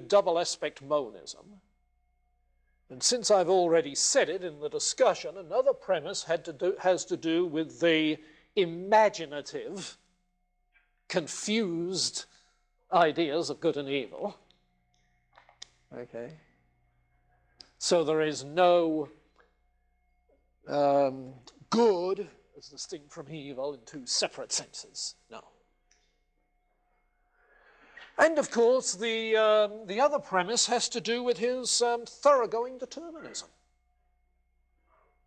with double aspect monism. And since I've already said it in the discussion, another premise has to do with the imaginative, confused ideas of good and evil. Okay. So there is no good as distinct from evil in two separate senses. No. And of course, the other premise has to do with his thoroughgoing determinism,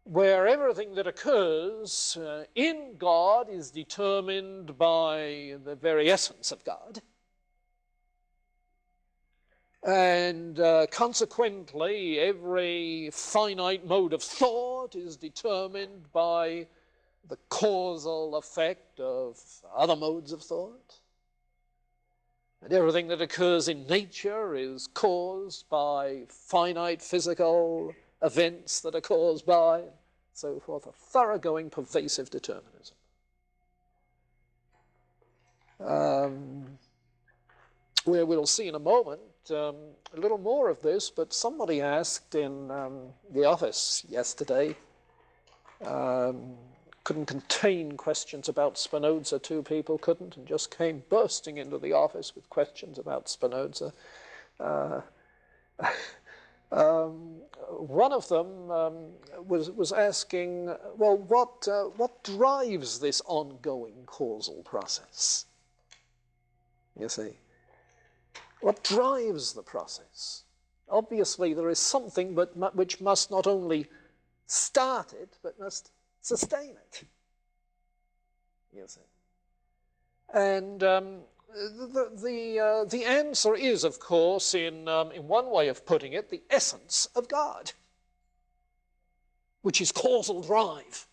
where everything that occurs in God is determined by the very essence of God. And consequently, every finite mode of thought is determined by the causal effect of other modes of thought. And everything that occurs in nature is caused by finite physical events that are caused by, and so forth, a thoroughgoing, pervasive determinism. Where we'll see in a moment a little more of this, but somebody asked in the office yesterday, couldn't contain questions about Spinoza, two people couldn't, and just came bursting into the office with questions about Spinoza. One of them was asking, well, what drives this ongoing causal process? You see, what drives the process? Obviously, there is something which must not only start it, but must sustain it. You see, and the answer is, of course, in one way of putting it, the essence of God, which is causal drive.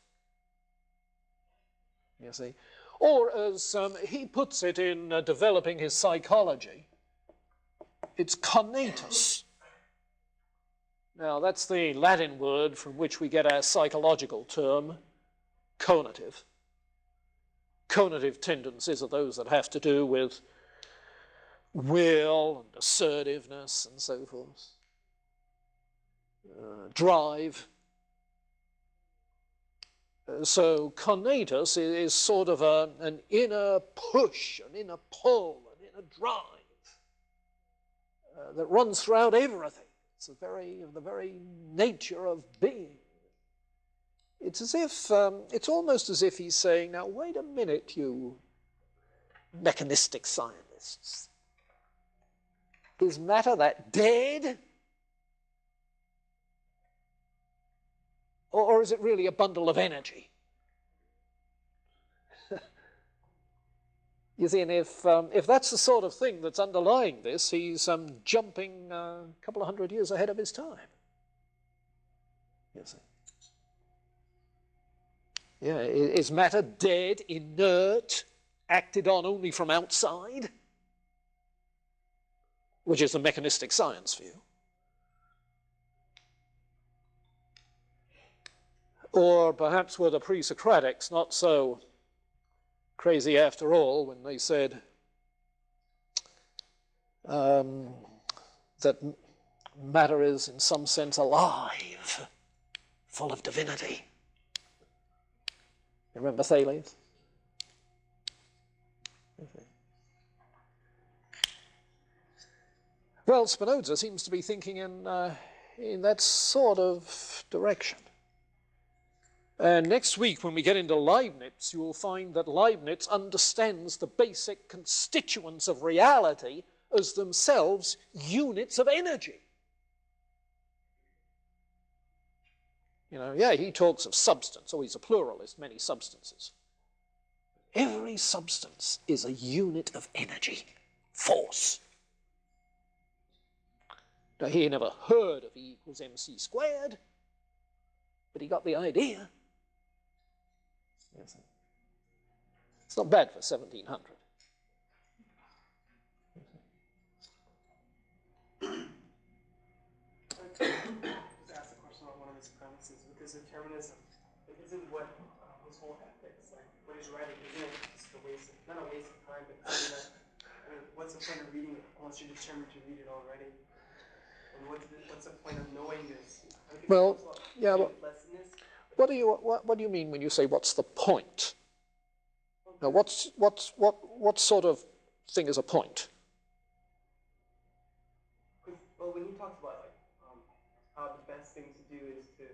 You see, or as he puts it in developing his psychology, it's conatus. Now, that's the Latin word from which we get our psychological term, conative. Conative tendencies are those that have to do with will and assertiveness and so forth. Drive. So conatus is sort of an inner push, an inner pull, an inner drive that runs throughout everything. It's the very nature of being. It's as if, it's almost as if he's saying, now wait a minute, you mechanistic scientists. Is matter that dead? Or is it really a bundle of energy? You see, and if that's the sort of thing that's underlying this, he's jumping a couple of hundred years ahead of his time. You see. Yeah, is matter dead, inert, acted on only from outside? Which is the mechanistic science view. Or perhaps were the pre-Socratics not so crazy after all when they said that matter is in some sense alive, full of divinity. You remember Thales? Well, Spinoza seems to be thinking in that sort of direction. And next week, when we get into Leibniz, you will find that Leibniz understands the basic constituents of reality as themselves units of energy. You know, yeah, he talks of substance. Oh, he's a pluralist, many substances. Every substance is a unit of energy, force. Now, he never heard of E equals mc squared, but he got the idea. It's not bad for 1700. I just asked a question on one of his premises with his determinism. Isn't what his whole ethics, like what he's writing, isn't it just a waste of, not a waste of time, but I mean, what's the point of reading it unless you're determined to read it already? And what's the point of knowing this? Well, yeah, but what do you mean when you say what's the point? Now, what sort of thing is a point? Well, when he talks about like how the best thing to do is to,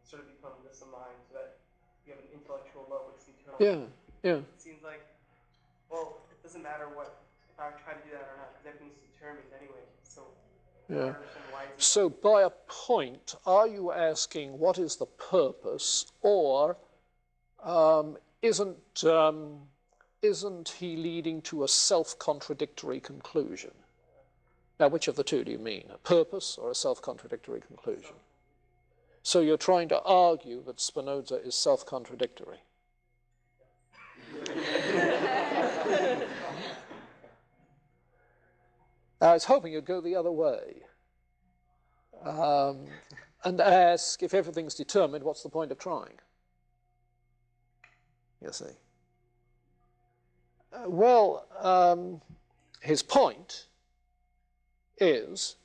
sort of become this mind, so that you have an intellectual love with eternal. Yeah. It seems like, well, it doesn't matter if I try to do that or not, because everything's determined anyway. So. Yeah. So by a point, are you asking what is the purpose, or isn't he leading to a self-contradictory conclusion? Now, which of the two do you mean, a purpose or a self-contradictory conclusion? So you're trying to argue that Spinoza is self-contradictory. I was hoping you'd go the other way and ask, if everything's determined, what's the point of trying? You see. His point is,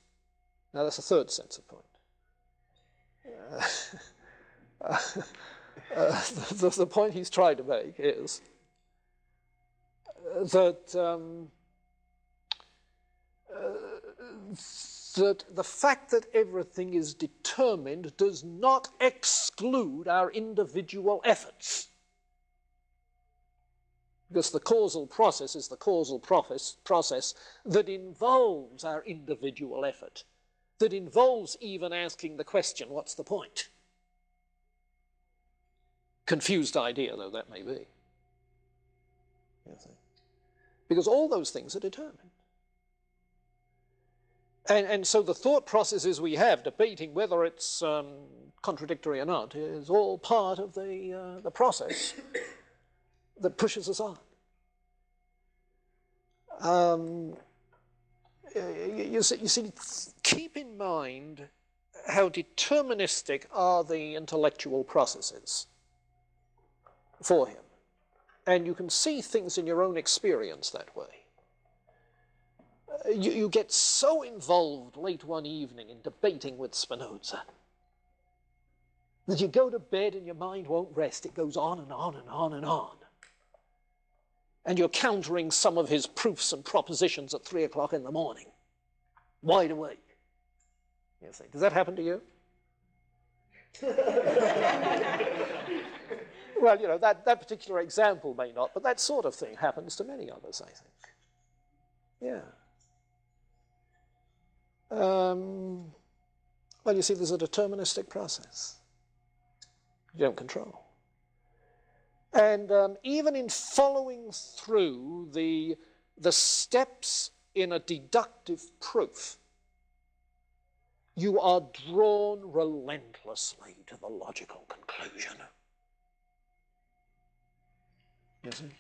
now that's a third sense of point. The point he's trying to make is that that the fact that everything is determined does not exclude our individual efforts. Because the causal process is the causal process that involves our individual effort, that involves even asking the question, what's the point? Confused idea, though that may be. Because all those things are determined. And so the thought processes we have, debating whether it's contradictory or not, is all part of the process that pushes us on. You see, keep in mind how deterministic are the intellectual processes for him. And you can see things in your own experience that way. You get so involved late one evening in debating with Spinoza that you go to bed and your mind won't rest. It goes on and on and on and on. And you're countering some of his proofs and propositions at 3 o'clock in the morning, wide awake. You see, does that happen to you? Well, that particular example may not, but that sort of thing happens to many others, I think. Yeah. Well, you see, there's a deterministic process you don't control. And even in following through the steps in a deductive proof, you are drawn relentlessly to the logical conclusion. You see?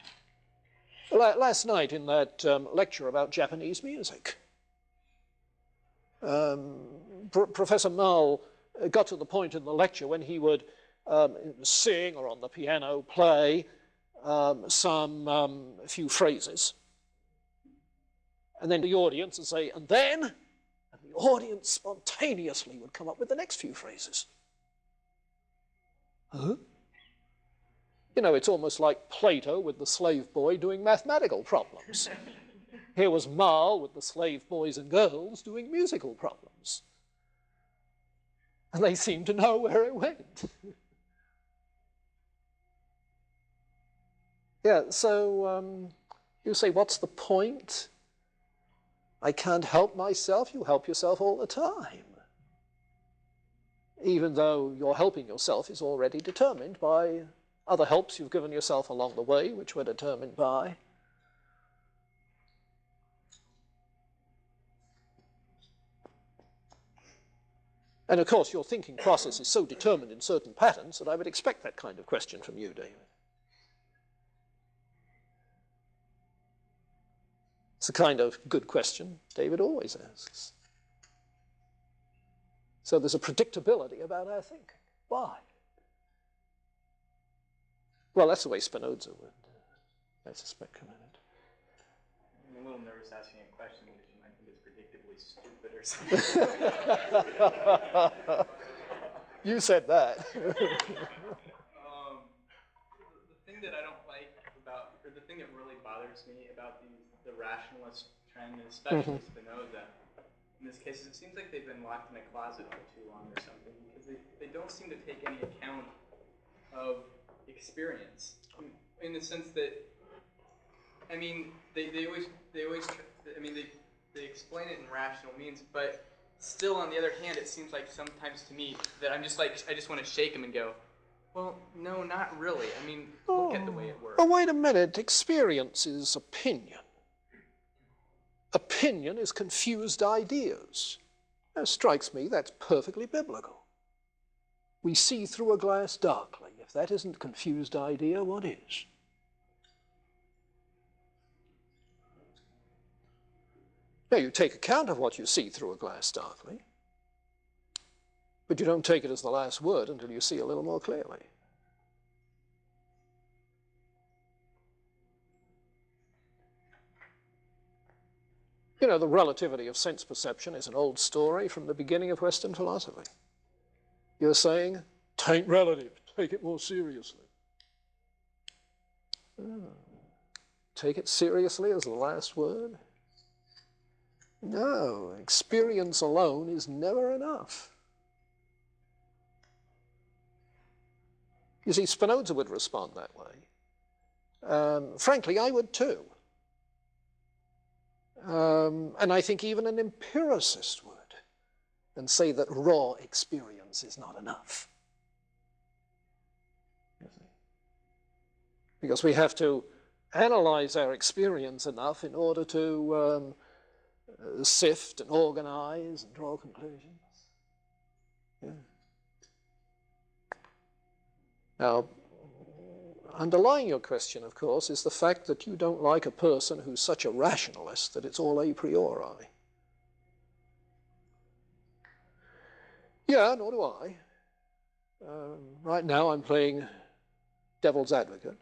Last night in that lecture about Japanese music, Professor Mull got to the point in the lecture when he would sing or on the piano play some few phrases. And then the audience would say, and then, and the audience spontaneously would come up with the next few phrases. Huh? You know, it's almost like Plato with the slave boy doing mathematical problems. Here was Mall with the slave boys and girls doing musical problems. And they seemed to know where it went. Yeah, so you say, what's the point? I can't help myself. You help yourself all the time. Even though your helping yourself is already determined by other helps you've given yourself along the way, which were determined by. And of course, your thinking process is so determined in certain patterns that I would expect that kind of question from you, David. It's the kind of good question David always asks. So there's a predictability about our thinking. Why? Well, that's the way Spinoza would, I suspect, come at it. I'm a little nervous asking a question which you might think is predictably stupid or something. You said that. The thing that I don't like about, or the thing that really bothers me about the rationalist trend, especially Spinoza, in this case, it seems like they've been locked in a closet for too long or something, because they don't seem to take any account of experience, in the sense that, I mean, they explain it in rational means, but still, on the other hand, it seems like sometimes to me that I'm just like, I just want to shake them and go, well, no, not really. I mean, look at the way it works. Oh, wait a minute. Experience is opinion. Opinion is confused ideas. It strikes me that's perfectly biblical. We see through a glass darkly. If that isn't confused idea, what is? Now, you take account of what you see through a glass darkly, but you don't take it as the last word until you see a little more clearly. You know, the relativity of sense perception is an old story from the beginning of Western philosophy. You're saying, tain't relative, take it more seriously. Take it seriously as the last word? No, experience alone is never enough. You see, Spinoza would respond that way. Frankly, I would too. And I think even an empiricist would, and say that raw experience is not enough. Because we have to analyze our experience enough in order to sift and organize and draw conclusions. Yeah. Now, underlying your question, of course, is the fact that you don't like a person who's such a rationalist that it's all a priori. Yeah, nor do I. Right now I'm playing devil's advocate.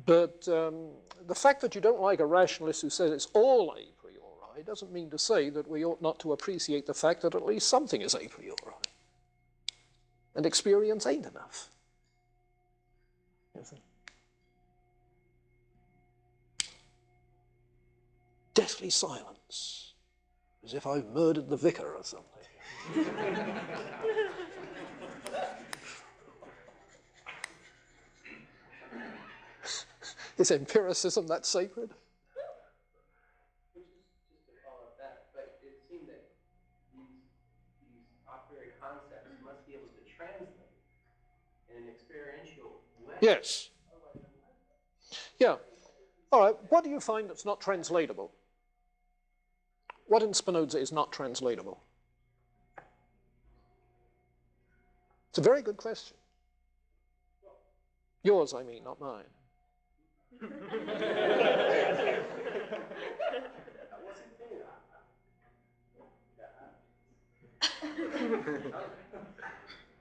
But the fact that you don't like a rationalist who says it's all a priori doesn't mean to say that we ought not to appreciate the fact that at least something is a priori. And experience ain't enough. Deathly silence, as if I've murdered the vicar or something. Is empiricism that sacred? Just to follow up that, but it seemed that these a priori concepts must be able to translate in an experiential way. Yes. Yeah. All right, what do you find that's not translatable? What in Spinoza is not translatable? It's a very good question. Yours, I mean, not mine.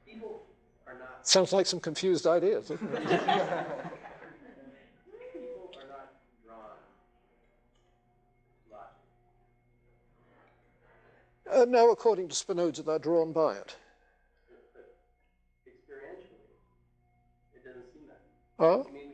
People are not. Sounds like some confused ideas, doesn't it? People are not drawn to logic. No, according to Spinoza, they're drawn by it. But experientially, it doesn't seem that. Oh? I mean,